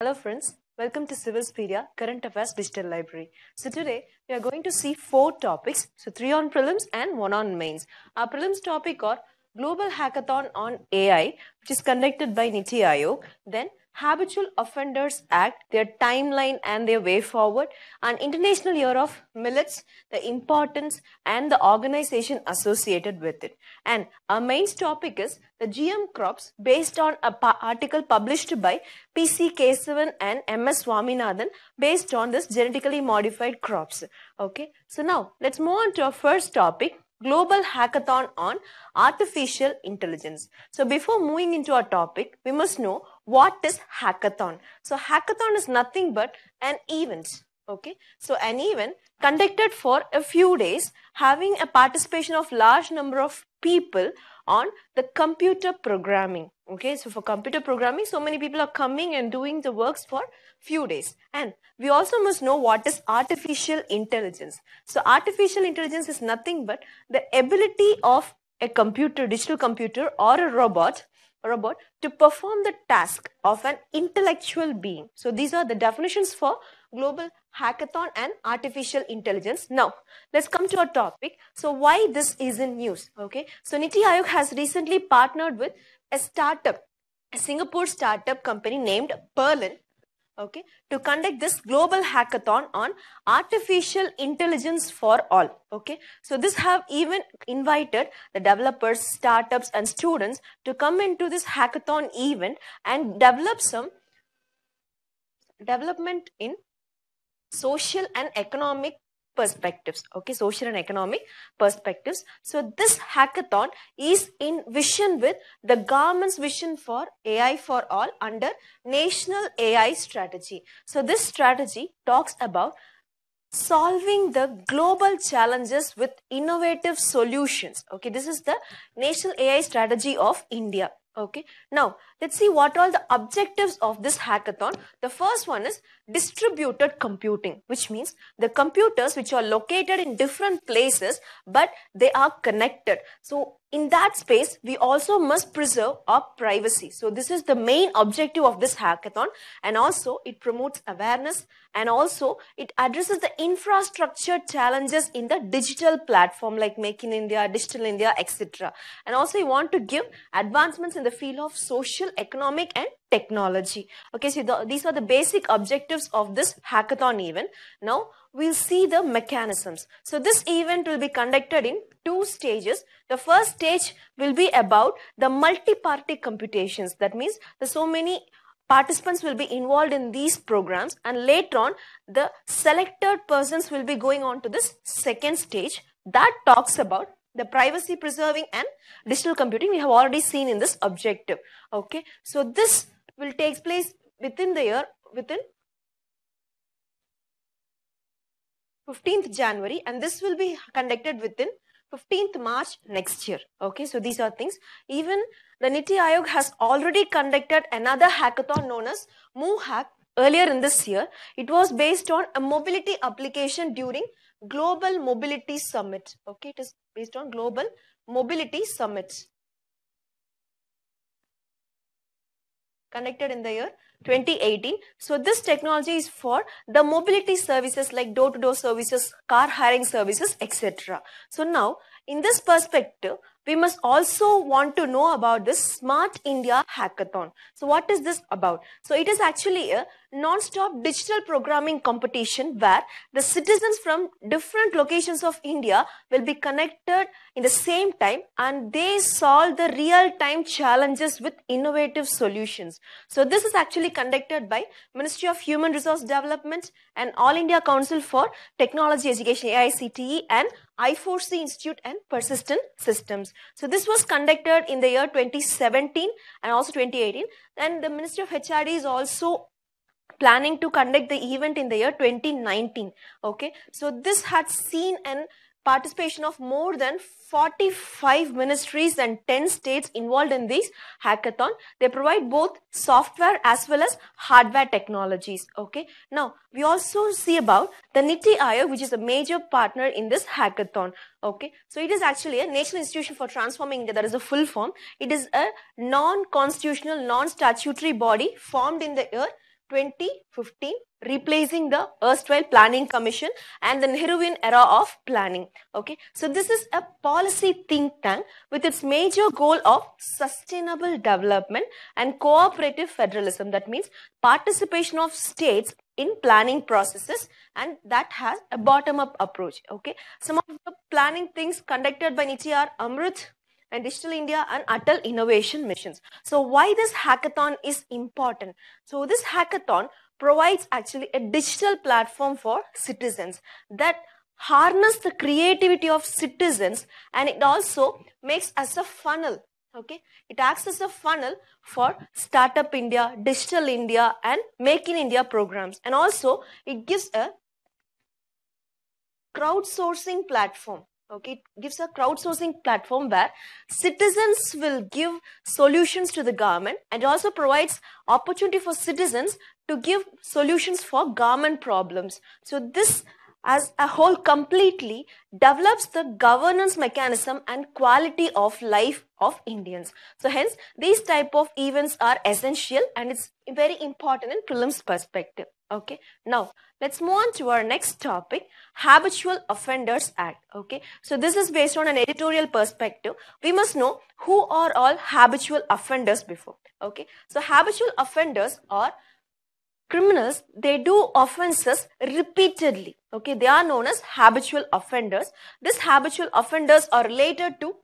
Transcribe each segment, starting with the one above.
Hello friends, welcome to Civilspedia Current Affairs Digital Library. So today we are going to see 4 topics, so 3 on prelims and 1 on mains. Our prelims topic are Global Hackathon on AI, which is conducted by Niti Aayog, then Habitual Offenders Act, their timeline and their way forward, and International Year of Millets, the importance and the organization associated with it. And our mains topic is the GM crops based on an article published by PC Kesavan and MS Swaminathan based on this genetically modified crops. Okay, so now let's move on to our first topic, Global Hackathon on Artificial Intelligence. So before moving into our topic, we must know what is hackathon. So hackathon is nothing but an event. Okay, so an event conducted for a few days having a participation of large number of people on the computer programming. Okay, so for computer programming, so many people are coming and doing the works for few days. And we also must know what is artificial intelligence. So artificial intelligence is nothing but the ability of a computer, digital computer or a robot to perform the task of an intellectual being. So these are the definitions for global hackathon and artificial intelligence. Now let's come to our topic. So why this is in news? Okay, so Niti Aayog has recently partnered with a startup, a Singapore startup company named Perlin, okay, to conduct this global hackathon on artificial intelligence for all. Okay, so this have even invited the developers, startups and students to come into this hackathon event and develop some development in social and economic perspectives. Okay, social and economic perspectives. So this hackathon is in vision with the government's vision for AI for all under National AI Strategy. So this strategy talks about solving the global challenges with innovative solutions. Okay, this is the National AI Strategy of India. Okay, now let's see what are the objectives of this hackathon. The first one is distributed computing, which means the computers which are located in different places but they are connected. So in that space we also must preserve our privacy. So this is the main objective of this hackathon, and also it promotes awareness and also it addresses the infrastructure challenges in the digital platform like Make in India, Digital India, etc. And also we want to give advancements in the field of social, economic and technology. Okay, so these are the basic objectives of this hackathon event. Now we'll see the mechanisms. So this event will be conducted in 2 stages. The first stage will be about the multi-party computations. That means there's so many participants will be involved in these programs, and later on the selected persons will be going on to this second stage that talks about the privacy preserving and digital computing. We have already seen in this objective. Okay, so this will take place within 15th January and this will be conducted within 15th March next year. Okay, so these are things. Even the Niti Aayog has already conducted another hackathon known as MoveHack earlier in this year. It was based on a mobility application during Global Mobility Summit. Okay, it is based on Global Mobility Summit conducted in the year 2018. So this technology is for the mobility services like door-to-door services, car hiring services, etc. So now in this perspective, we must also want to know about this Smart India Hackathon. So what is this about? So it is actually a non-stop digital programming competition where the citizens from different locations of India will be connected in the same time and they solve the real-time challenges with innovative solutions. So this is actually conducted by Ministry of Human Resource Development and All India Council for Technology Education AICTE and I4C Institute and Persistent Systems. So this was conducted in the year 2017 and also 2018. And the Ministry of HRD is also planning to conduct the event in the year 2019. Okay, so this had seen an participation of more than 45 ministries and 10 states involved in this hackathon. They provide both software as well as hardware technologies. Okay, now we also see about the Niti Aayog, which is a major partner in this hackathon. Okay, so it is actually a National Institution for Transforming India, that is a full form. It is a non-constitutional, non-statutory body formed in the year 2015, replacing the erstwhile Planning Commission and the Nehruvian era of planning. Okay, so this is a policy think tank with its major goal of sustainable development and cooperative federalism. That means participation of states in planning processes, and that has a bottom-up approach. Okay, some of the planning things conducted by NITI are Amrit and Digital India and Atal Innovation Missions. So why this hackathon is important? So this hackathon provides actually a digital platform for citizens that harness the creativity of citizens, and it also makes as a funnel. Okay, it acts as a funnel for Startup India, Digital India and Make in India programs, and also it gives a crowdsourcing platform. Okay, it gives a crowdsourcing platform where citizens will give solutions to the government, and it also provides opportunity for citizens to give solutions for government problems. So this as a whole completely develops the governance mechanism and quality of life of Indians. So hence these type of events are essential, and it's very important in prelims perspective. Okay, now let's move on to our next topic, Habitual Offenders Act. Okay, so this is based on an editorial perspective. We must know who are all habitual offenders before. Okay, so habitual offenders are criminals. They do offenses repeatedly. Okay, they are known as habitual offenders. These habitual offenders are related to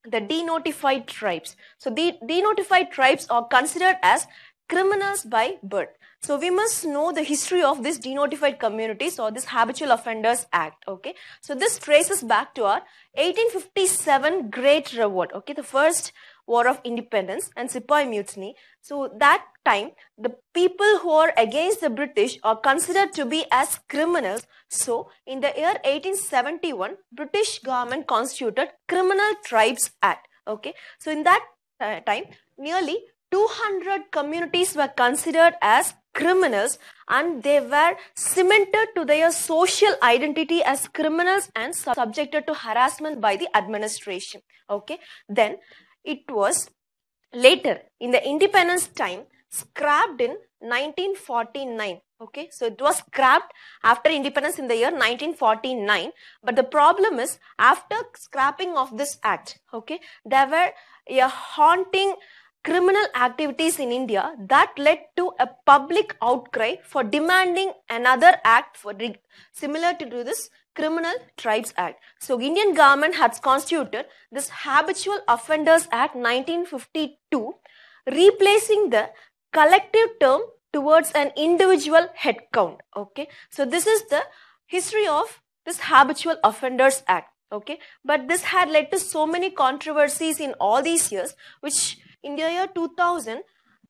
the denotified tribes. So the denotified tribes are considered as criminals by birth. So we must know the history of this denotified communities or this Habitual Offenders Act. Okay, so this traces back to our 1857 Great Revolt. Okay, the first War of Independence and Sepoy Mutiny. So that time, the people who are against the British are considered to be as criminals. So in the year 1871, British government constituted Criminal Tribes Act. Okay, so in that time, nearly 200 communities were considered as criminals, and they were cemented to their social identity as criminals and subjected to harassment by the administration. Okay, then it was later in the independence time scrapped in 1949. Okay, so it was scrapped after independence in the year 1949. But the problem is, after scrapping of this act, okay, there were a haunting criminal activities in India that led to a public outcry for demanding another act for similar to this Criminal Tribes Act. So Indian government has constituted this Habitual Offenders Act 1952, replacing the collective term towards an individual head count. Okay, so this is the history of this Habitual Offenders Act. Okay, but this had led to so many controversies in all these years, which in the year 2000,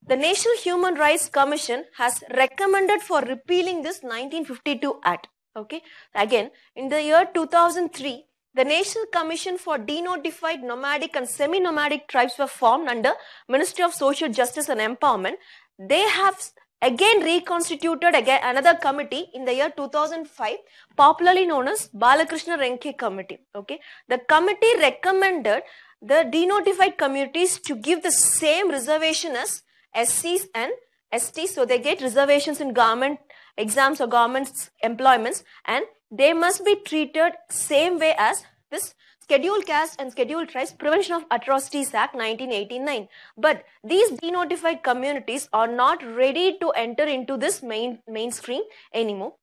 the National Human Rights Commission has recommended for repealing this 1952 Act. Okay, again in the year 2003, the National Commission for Denotified Nomadic and Semi-Nomadic Tribes were formed under Ministry of Social Justice and Empowerment. They have again reconstituted another committee in the year 2005, popularly known as Balakrishna Renke Committee. Okay, the committee recommended the denotified communities to give the same reservation as SCs and STs. So they get reservations in government exams or government employments, and they must be treated same way as this Scheduled Caste and Scheduled Tribes Prevention of Atrocities Act 1989. But these denotified communities are not ready to enter into this mainstream anymore.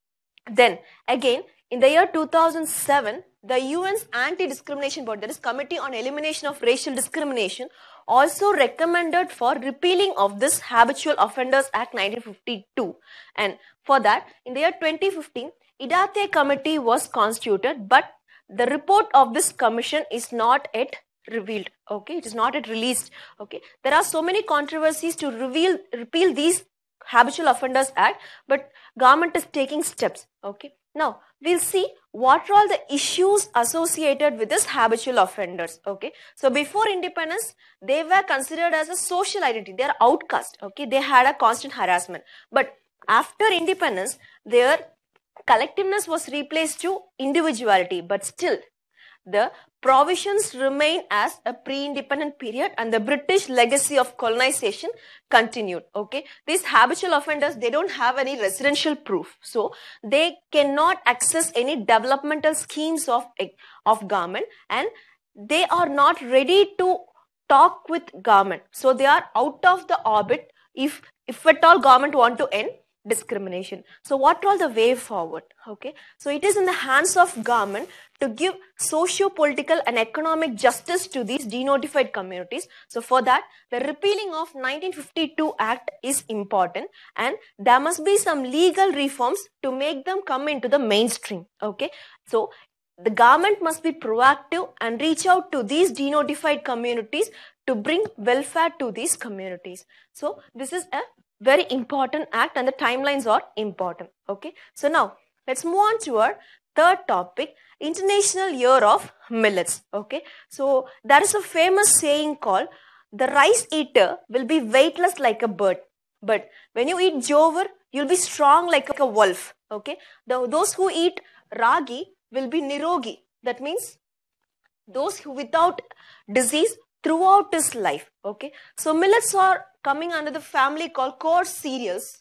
Then again in the year 2007, the UN's Anti-Discrimination Board, that is Committee on Elimination of Racial Discrimination, also recommended for repealing of this Habitual Offenders Act 1952. And for that, in the year 2015, Idate Committee was constituted, but the report of this commission is not yet revealed. Okay, it is not yet released. Okay, there are so many controversies to repeal these Habitual Offenders Act, but government is taking steps. Okay, now we'll see what are all the issues associated with this habitual offenders. Okay, so before independence, they were considered as a social identity. They are outcast. Okay, they had a constant harassment. But after independence, their collectiveness was replaced to individuality. But still, the provisions remain as a pre-independent period and the British legacy of colonization continued. Okay, these habitual offenders, they don't have any residential proof, so they cannot access any developmental schemes of government, and they are not ready to talk with government, so they are out of the orbit if at all government want to end discrimination. So what are the way forward? Okay, so it is in the hands of government to give socio-political and economic justice to these denotified communities. So for that, the repealing of 1952 Act is important, and there must be some legal reforms to make them come into the mainstream. Okay, so the government must be proactive and reach out to these denotified communities to bring welfare to these communities. So this is a very important act and the timelines are important. Okay, so now let's move on to our third topic, International Year of Millets. Okay, so there is a famous saying called, the rice eater will be weightless like a bird, but when you eat jowar, you'll be strong like a wolf. Okay, those who eat ragi will be nirogi. That means those who without disease throughout his life. Okay, so millets are coming under the family called coarse cereals.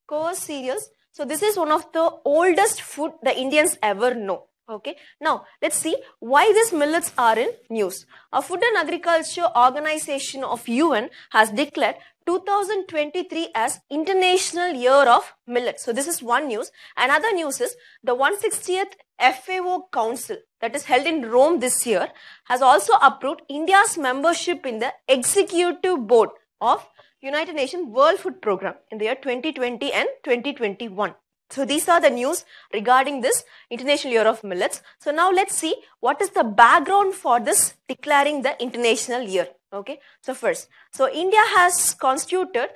Coarse cereals. So this is one of the oldest food the Indians ever know. Okay, now let's see why these millets are in news. A Food and Agriculture Organization of UN has declared 2023 as International Year of Millet. So this is one news. Another news is the 160th FAO Council that is held in Rome this year has also approved India's membership in the Executive Board of United Nations World Food Programme in the year 2020 and 2021. So these are the news regarding this International Year of Millets. So now let's see what is the background for this declaring the International Year. Okay, so first, so India has constituted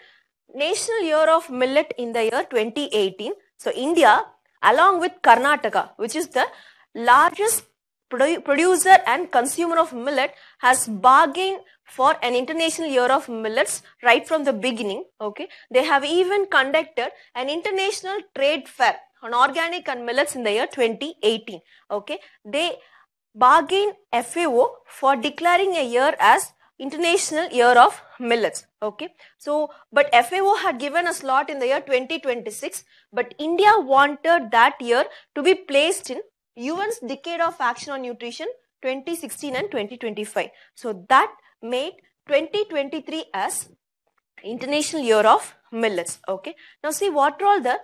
National Year of Millet in the year 2018. So India, along with Karnataka, which is the largest producer and consumer of millet, has bargained for an International Year of Millets right from the beginning. Okay, they have even conducted an international trade fair on organic and millets in the year 2018. Okay, they bargained FAO for declaring a year as International Year of Millets. Okay, so but FAO had given a slot in the year 2026, but India wanted that year to be placed in UN's Decade of Action on Nutrition 2016 and 2025. So that made 2023 as International Year of Millets. Okay, now see what are all the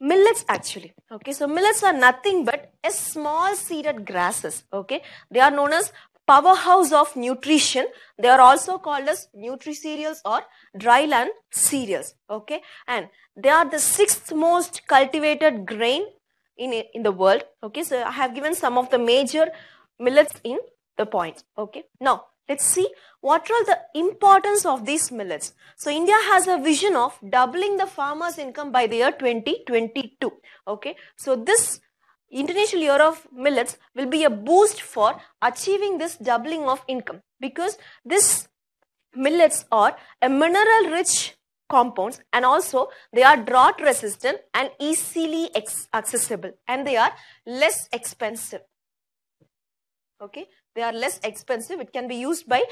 millets actually. Okay, so millets are nothing but a small seeded grasses. Okay, they are known as powerhouse of nutrition. They are also called as nutri-cereals or dryland cereals. Okay, and they are the 6th most cultivated grain in the world. Okay, so I have given some of the major millets in the points. Okay, now let's see what are the importance of these millets. So India has a vision of doubling the farmers' income by the year 2022. Okay, so this International Year of Millets will be a boost for achieving this doubling of income, because this millets are a mineral rich compounds, and also they are drought resistant and easily accessible, and they are less expensive. Okay, they are less expensive. It can be used by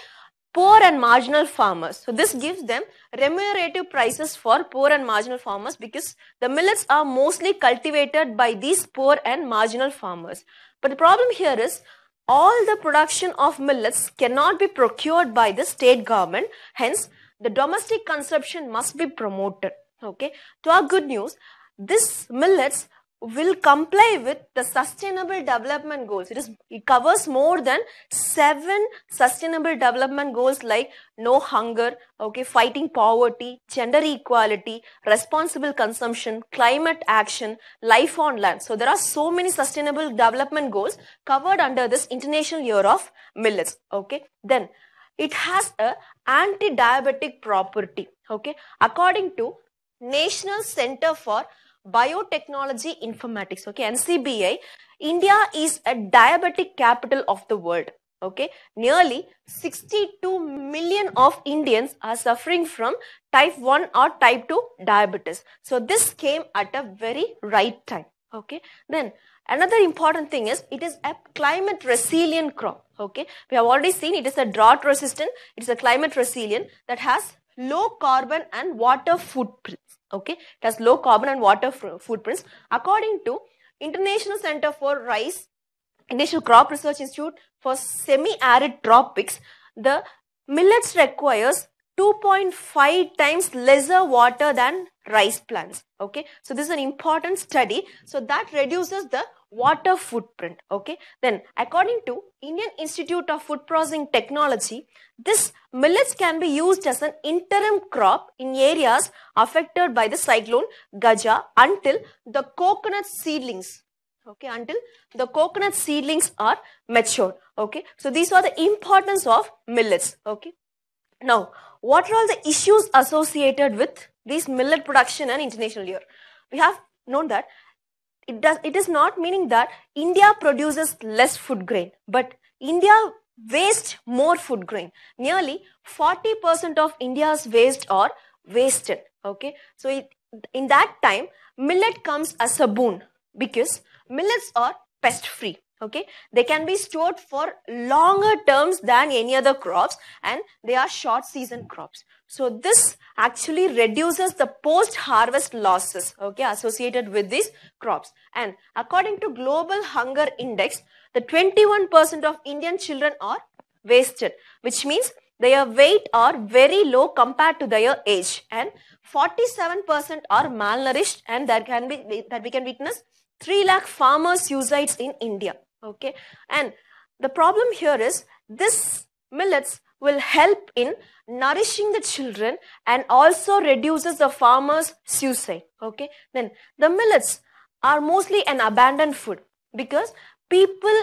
poor and marginal farmers. So this gives them remunerative prices for poor and marginal farmers, because the millets are mostly cultivated by these poor and marginal farmers. But the problem here is all the production of millets cannot be procured by the state government. Hence, the domestic consumption must be promoted. Okay, to our good news, this millets will comply with the Sustainable Development Goals. It covers more than 7 Sustainable Development Goals like no hunger, okay, fighting poverty, gender equality, responsible consumption, climate action, life on land. So there are so many Sustainable Development Goals covered under this International Year of Millets. Okay, then it has a anti-diabetic property. Okay, according to National Center for Biotechnology Informatics, okay, NCBI, India is a diabetic capital of the world. Okay, nearly 62 million of Indians are suffering from type 1 or type 2 diabetes. So this came at a very right time. Okay, then Another important thing is it is a climate resilient crop. Okay, we have already seen it is a drought resistant, it is a climate resilient that has low carbon and water footprints. Okay, it has low carbon and water footprints. According to International Center for Rice, International Crop Research Institute for Semi-Arid Tropics, the millets requires 2.5 times lesser water than rice plants. Okay, so this is an important study. So that reduces the water footprint. Okay, then according to Indian Institute of Food Processing Technology, this millets can be used as an interim crop in areas affected by the cyclone Gaja until the coconut seedlings. Okay, until the coconut seedlings are matured. Okay, so these are the importance of millets. Okay, now what are all the issues associated with this millet production and international year? We have known that it is not meaning that India produces less food grain, but India wastes more food grain. Nearly 40% of India's waste are wasted. Okay, so in that time millet comes as a boon, because millets are pest free. Okay, they can be stored for longer terms than any other crops, and they are short season crops. So this actually reduces the post harvest losses, okay, associated with these crops. And according to Global Hunger Index, the 21% of Indian children are wasted, which means their weight are very low compared to their age, and 47% are malnourished, and that we can witness 3 lakh farmer suicides in India. Okay, and the problem here is this millets will help in nourishing the children and also reduces the farmers' suicide. Okay, then the millets are mostly an abandoned food because people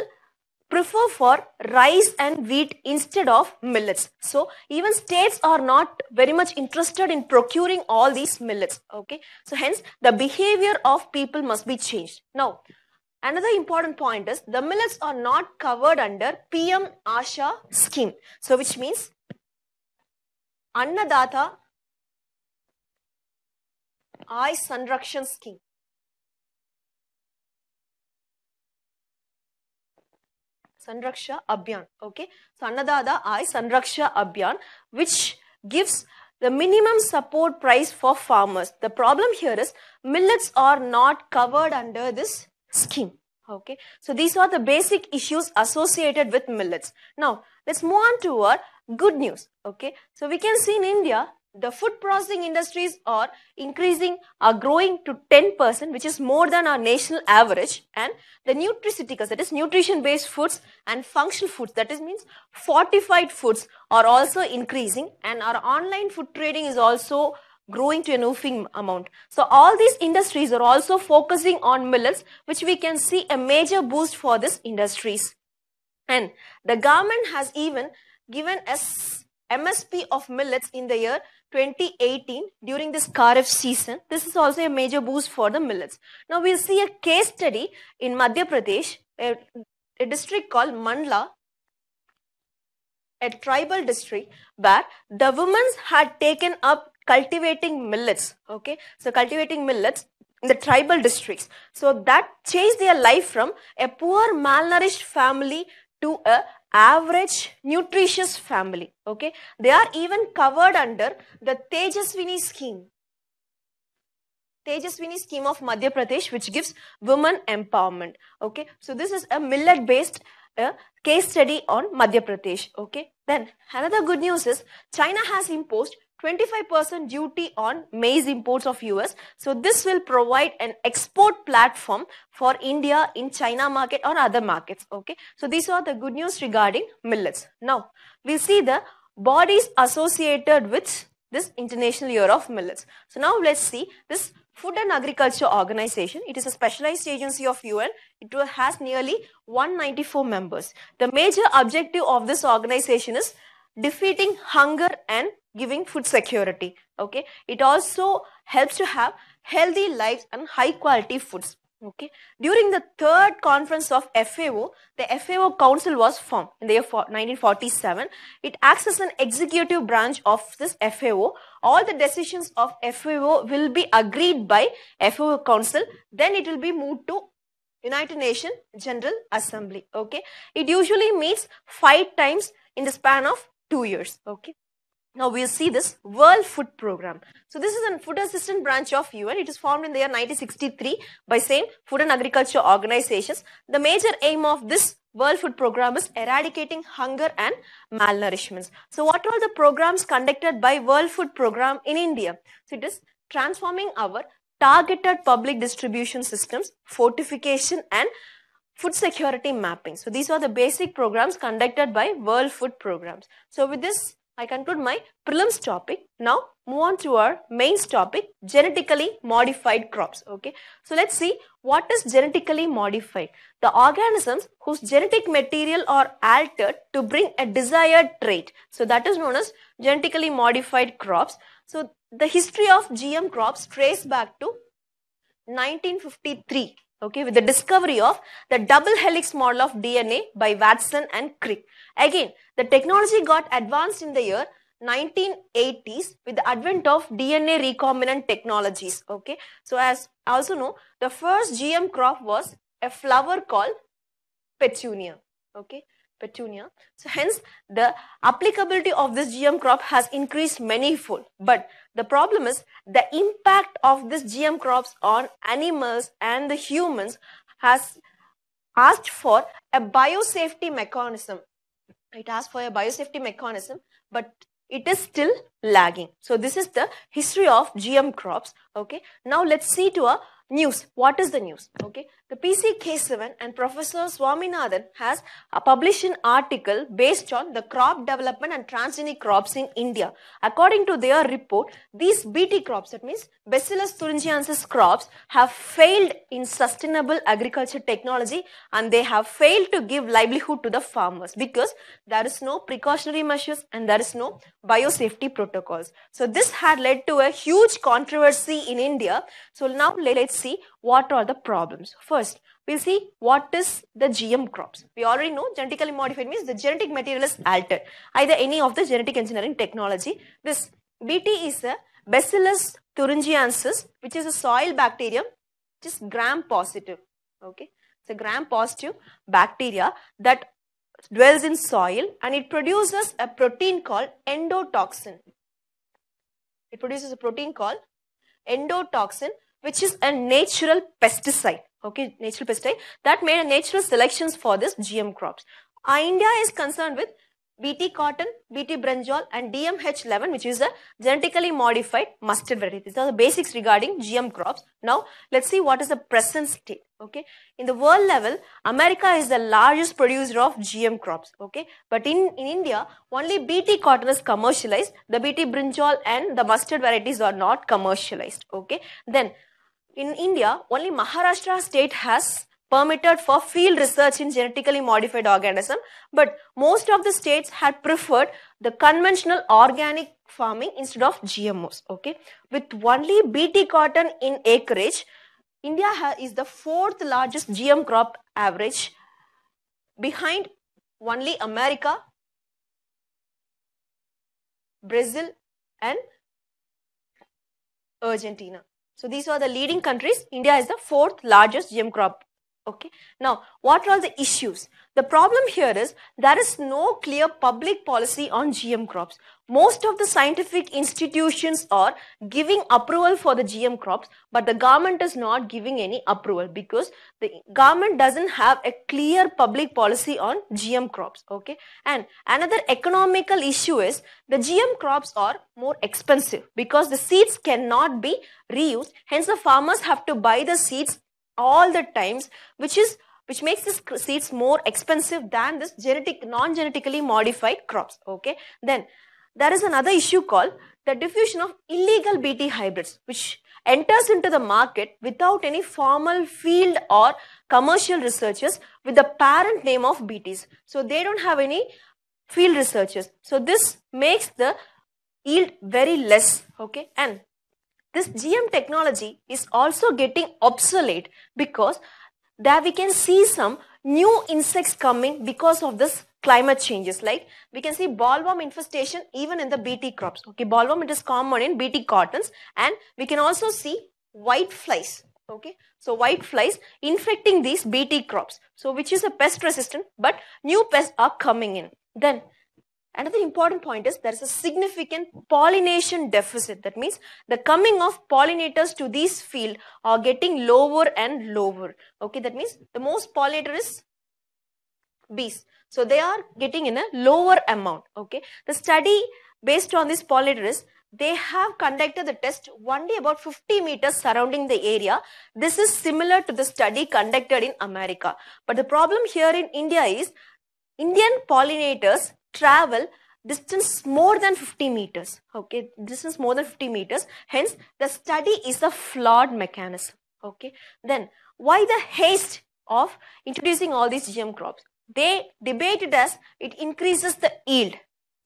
prefer for rice and wheat instead of millets. So even states are not very much interested in procuring all these millets. Okay, so hence the behavior of people must be changed. Now, another important point is the millets are not covered under PM Asha scheme. So which means Annadata Eye Sanrakshan scheme. Sanraksha Abhiyan. Okay, so Annadata Eye Sanraksha Abhiyan, which gives the minimum support price for farmers. The problem here is millets are not covered under this scheme. Okay, so these are the basic issues associated with millets. Now let's move on to our good news. Okay, so we can see in India the food processing industries are growing to 10%, which is more than our national average, and the nutraceuticals, that is nutrition based foods, and functional foods, that is means fortified foods, are also increasing, and our online food trading is also growing to an enough amount. So all these industries are also focusing on millets, which we can see a major boost for these industries. And the government has even given us MSP of millets in the year 2018 during this Kharif season. This is also a major boost for the millets. Now we'll see a case study in Madhya Pradesh, a district called Mandla, a tribal district, where the women had taken up cultivating millets. Okay, so cultivating millets in the tribal districts. So that changed their life from a poor malnourished family to a average nutritious family. Okay, they are even covered under the Tejaswini scheme. Tejaswini scheme of Madhya Pradesh, which gives women empowerment. Okay, so this is a millet based case study on Madhya Pradesh. Okay, then another good news is China has imposed 25% duty on maize imports of US. So this will provide an export platform for India in China market or other markets. Okay, so these are the good news regarding millets. Now we'll see the bodies associated with this International Year of Millets. So now let's see this Food and Agriculture Organization. It is a specialized agency of UN. It has nearly 194 members. The major objective of this organization is defeating hunger and giving food security. Okay, it also helps to have healthy lives and high quality foods. Okay, during the third conference of FAO, the FAO Council was formed in the year 1947. It acts as an executive branch of this FAO. All the decisions of FAO will be agreed by FAO Council. Then it will be moved to United Nations General Assembly. Okay, it usually meets 5 times in the span of 2 years. Okay. Now we'll see this World Food Program. So this is a food assistant branch of UN. It is formed in the year 1963 by same Food and Agriculture Organizations. The major aim of this World Food Program is eradicating hunger and malnourishment. So what are the programs conducted by World Food Program in India? So it is transforming our targeted public distribution systems, fortification and food security mapping. So these are the basic programs conducted by World Food Programs. So with this, I conclude my prelims topic. Now move on to our mains topic, genetically modified crops. Okay, so let's see what is genetically modified. The organisms whose genetic material are altered to bring a desired trait. So that is known as genetically modified crops. So the history of GM crops trace back to 1953. Okay, with the discovery of the double helix model of DNA by Watson and Crick. Again, the technology got advanced in the year 1980s with the advent of DNA recombinant technologies. Okay, so as I also know, the first GM crop was a flower called petunia. Okay, petunia. So hence the applicability of this GM crop has increased manifold. But the problem is the impact of this GM crops on animals and the humans has asked for a biosafety mechanism. It asked for a biosafety mechanism, but it is still lagging. So this is the history of GM crops. Okay. Now let's see to a news. What is the news? Okay. The PCK7 and Professor Swaminathan has published an article based on the crop development and transgenic crops in India. According to their report, these BT crops, that means Bacillus thuringiensis crops, have failed in sustainable agriculture technology and they have failed to give livelihood to the farmers because there is no precautionary measures and there is no biosafety protocols. So this had led to a huge controversy in India. So now let's see what are the problems. First, we'll see what is the GM crops. We already know genetically modified means the genetic material is altered, either any of the genetic engineering technology. This BT is a Bacillus thuringiensis, which is a soil bacterium, which is gram positive. Okay, it's a gram positive bacteria that dwells in soil and it produces a protein called endotoxin. It produces a protein called endotoxin, which is a natural pesticide. Okay, natural pesticide that made a natural selections for this GM crops. India is concerned with BT cotton, BT brinjal and DMH11, which is a genetically modified mustard variety. These are the basics regarding GM crops. Now let's see what is the present state. Okay, in the world level, America is the largest producer of GM crops. Okay, but in India, only BT cotton is commercialized. The BT brinjal and the mustard varieties are not commercialized. Okay, then in India, only Maharashtra state has permitted for field research in genetically modified organism, but most of the states had preferred the conventional organic farming instead of GMOs. Okay, with only BT cotton in acreage, India is the 4th largest GM crop average, behind only America, Brazil and Argentina. So these are the leading countries. India is the 4th largest GM crop. Okay. Now, what are the issues? The problem here is there is no clear public policy on GM crops. Most of the scientific institutions are giving approval for the GM crops, but the government is not giving any approval because the government doesn't have a clear public policy on GM crops. Okay. And another economical issue is the GM crops are more expensive because the seeds cannot be reused. Hence, the farmers have to buy the seeds all the times, which makes these seeds more expensive than this non-genetically modified crops. Okay. Then there is another issue called the diffusion of illegal BT hybrids, which enters into the market without any formal field or commercial researchers with the parent name of BTs. So they don't have any field researchers. So this makes the yield very less. Okay. And this GM technology is also getting obsolete because there we can see some new insects coming because of this climate changes. Like we can see bollworm infestation even in the BT crops. Okay, bollworm, it is common in BT cottons, and we can also see white flies. Okay, so white flies infecting these BT crops, so which is a pest resistant, but new pests are coming in. Then another important point is there is a significant pollination deficit. That means the coming of pollinators to these field are getting lower and lower. Okay, that means the most pollinator is bees. So they are getting in a lower amount. Okay, the study based on this pollinator is they have conducted the test only about 50 meters surrounding the area. This is similar to the study conducted in America. But the problem here in India is Indian pollinators travel distance more than 50 meters. Okay, distance more than 50 meters. Hence, the study is a flawed mechanism. Okay, then why the haste of introducing all these GM crops? They debated as it increases the yield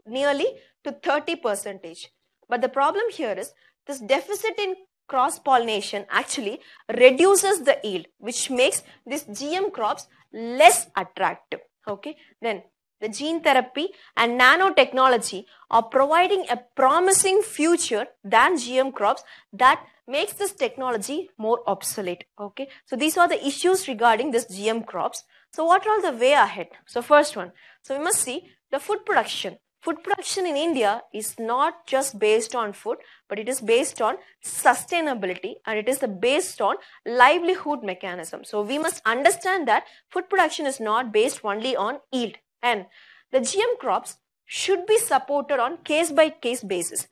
nearly to 30%. But the problem here is this deficit in cross-pollination actually reduces the yield, which makes these GM crops less attractive. Okay, then the gene therapy and nanotechnology are providing a promising future than GM crops that makes this technology more obsolete. Okay, so these are the issues regarding this GM crops. So what are the way ahead? So first one, so we must see the food production. Food production in India is not just based on food, but it is based on sustainability, and it is based on livelihood mechanism. So we must understand that food production is not based only on yield, and the GM crops should be supported on case-by-case basis.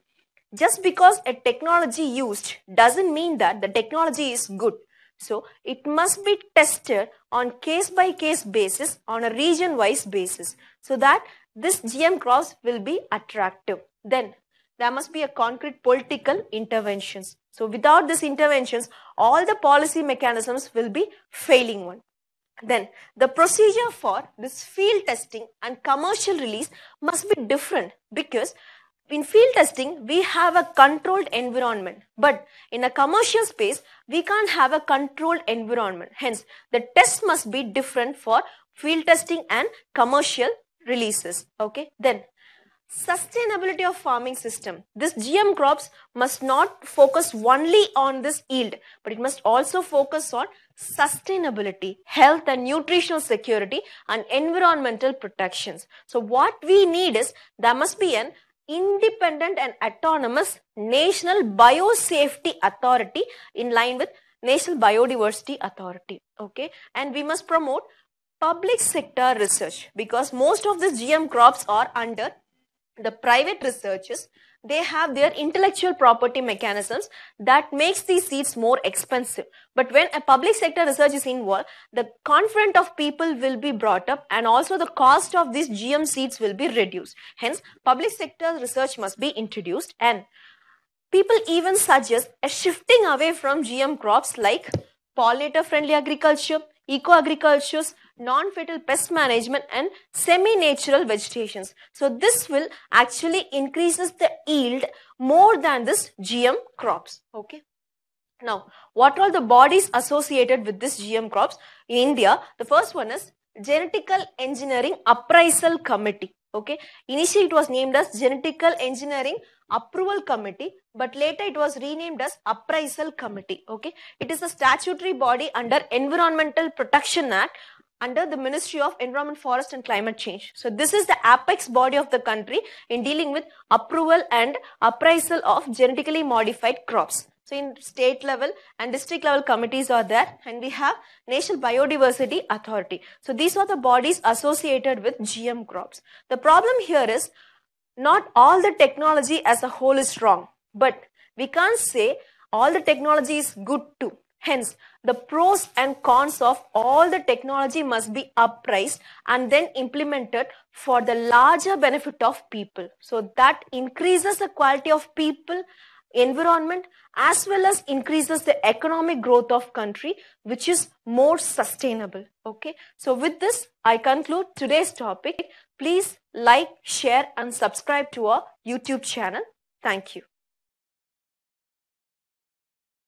Just because a technology used doesn't mean that the technology is good. So it must be tested on case-by-case basis, on a region-wise basis, so that this GM crops will be attractive. Then there must be a concrete political interventions. So without these interventions, all the policy mechanisms will be failing one. Then the procedure for this field testing and commercial release must be different, because in field testing, we have a controlled environment, but in a commercial space, we can't have a controlled environment. Hence, the test must be different for field testing and commercial releases. Okay, then sustainability of farming system. This GM crops must not focus only on this yield, but it must also focus on sustainability, health and nutritional security, and environmental protections. So what we need is there must be an independent and autonomous National Biosafety Authority in line with National Biodiversity Authority. Okay, and we must promote public sector research, because most of these GM crops are under the private researchers. They have their intellectual property mechanisms that makes these seeds more expensive. But when a public sector research is involved, the confidence of people will be brought up, and also the cost of these GM seeds will be reduced. Hence, public sector research must be introduced, and people even suggest a shifting away from GM crops like pollinator-friendly agriculture, eco-agriculture, non-fatal pest management, and semi-natural vegetations. So this will actually increases the yield more than this GM crops. Okay. Now, what are the bodies associated with this GM crops in India? The first one is Genetical Engineering Appraisal Committee. Okay. Initially, it was named as Genetical Engineering Approval Committee, but later it was renamed as Appraisal Committee. Okay. It is a statutory body under Environmental Protection Act under the Ministry of Environment, Forest and Climate Change. So this is the apex body of the country in dealing with approval and appraisal of genetically modified crops. So in state level and district level committees are there, and we have National Biodiversity Authority. So these are the bodies associated with GM crops. The problem here is not all the technology as a whole is wrong, but we can't say all the technology is good too. Hence, the pros and cons of all the technology must be appraised and then implemented for the larger benefit of people. So that increases the quality of people, environment, as well as increases the economic growth of country, which is more sustainable. Okay. So with this, I conclude today's topic. Please like, share and subscribe to our YouTube channel. Thank you.